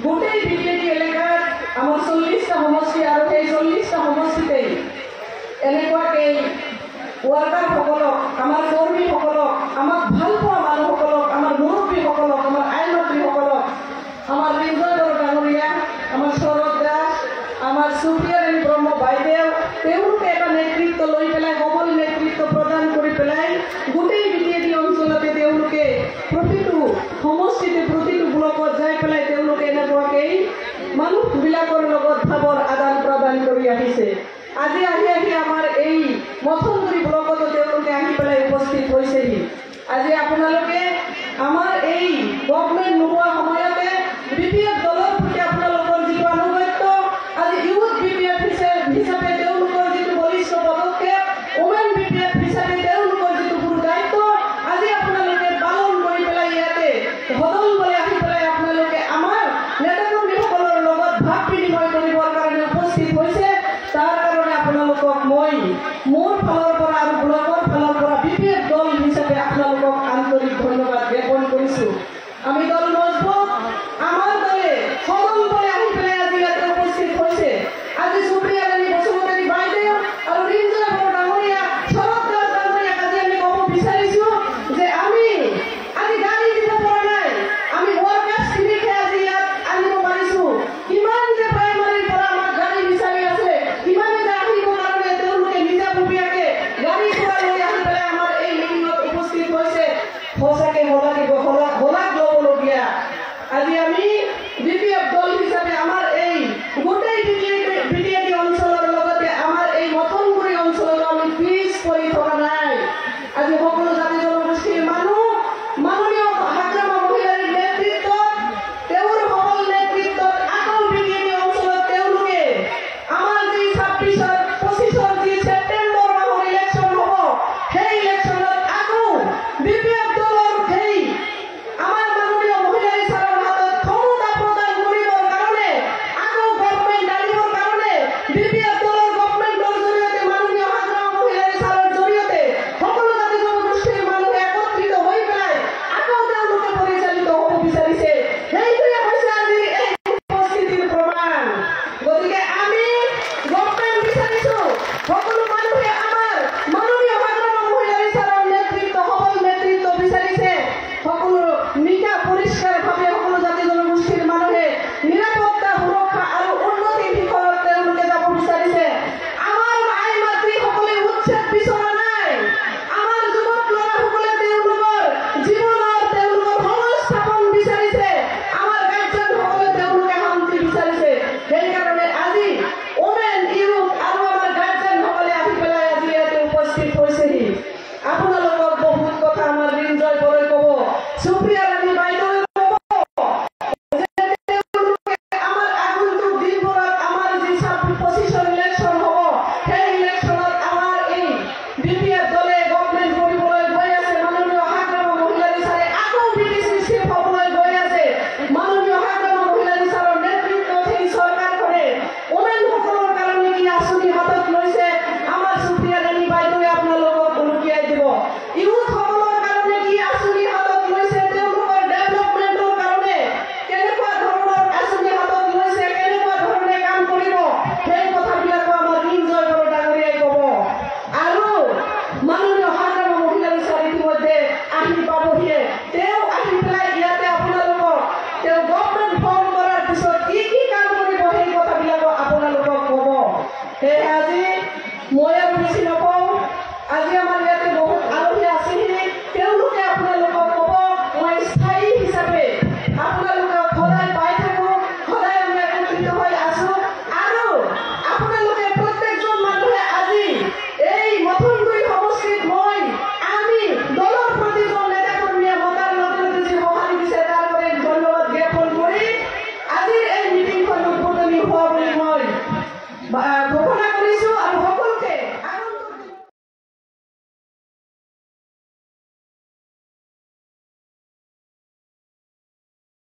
গোটেই বিজেপি এলেকাত আমাৰ 40টা সমষ্টি আৰ সেই 40টা সমষ্টিতেই এনেকুৱাকে ওয়াৰ্কাৰ সকলক, আমাৰ কৰ্মী সকলক, আমাৰ ভাল পোৱা মানুহ সকলক, আমাৰ মুৰব্বী সকলক, আমাৰ আইনমন্ত্ৰী সকলক, আমাৰ ৰিঞ্জয় বড় ডাঙৰীয়া, আমাৰ শৰৎ দাস, আমাৰ সুপ্ৰিয়া ৰানী ব্ৰহ্ম বাইদেউ, তেওঁলোকে এটা নেতৃত্ব লৈ পেলাই সবল নেতৃত্ব প্ৰদান কৰি পেলাই গোটেই বিজেপি অঞ্চলতে তেওঁলোকে প্ৰতিটো সমষ্টিতে প্ৰতিটো ব্লকত যাই পেলাই তেওঁলোকে এনেকুৱাকেই মানুহবিলাকৰ লগত ভাৱৰ আদান প্ৰদান কৰি আহিছে। আজি আহি আমাৰ এই মথনগুৰি ব্লকতো তেওঁলোকে আহি পেলাই উপস্থিত হৈছেহি। আজি আপোনালোকে আমাৰ এই গভৰ্ণমেণ্ট নোহোৱা সময়তে বিপিএফ দলৰ প্ৰতি আপোনালোকৰ যিটো আনুগত্য, আজি ইউথ বিপিএফ হিচাপে তেওঁলোকৰ যিটো বলিষ্ঠ পদক্ষেপ, ওমেন বিপিএফ হিচাপে তেওঁলোকৰ যিটো গুৰু দায়িত্ব, আজি আপোনালোকে পালন কৰি পেলাই ইয়াতে সদল বলে আহি পেলাই আপোনালোকে আমাৰ নেতাকৰ্মীসকলৰ লগত ভাৱ বিনিময় কৰিবৰ কাৰণে উপস্থিত হৈছে। তাৰ কাৰণে আপোনালোকক মই মোৰ ফালৰ পৰা আৰু ব্লকৰ ফালৰ পৰা বিপিএফ দল হিচাপে আপোনালোকক আন্তৰিক ধন্যবাদ জ্ঞাপন কৰিছোঁ। আমি দল মজবুত, আমাৰ দলে সদল বলে আহি পেলাই আজি ইয়াতে উপস্থিত হৈছে। আজি সুপ্ৰিয়া ৰাণী বসুমতাৰী বাইদেউ আৰু ৰিঞ্জয় বড়ো ডাঙৰীয়া, শৰৎ দাস ডাঙৰীয়াক আজি আমি ক'ব বিচাৰিছোঁ যে আমি আজি গাড়ী দিব পৰা নাই, আমি ৱৰ্কাৰ্ছখিনিকহে আজি ইয়াত আনিব পাৰিছোঁ। কিমান যে প্ৰাইমাৰীৰ পৰা আমাক গাড়ী বিচাৰি আছে, কিমানে যে আহিব কাৰণে তেওঁলোকে নিজাববীয়াকে গাড়ী ঘোঁৰা লৈ আহি পেলাই আমাৰ এই মিটিঙত উপস্থিত হৈছে। সঁচাকে শলাগ ল'বলগীয়া। আজি আমি বিপিএফ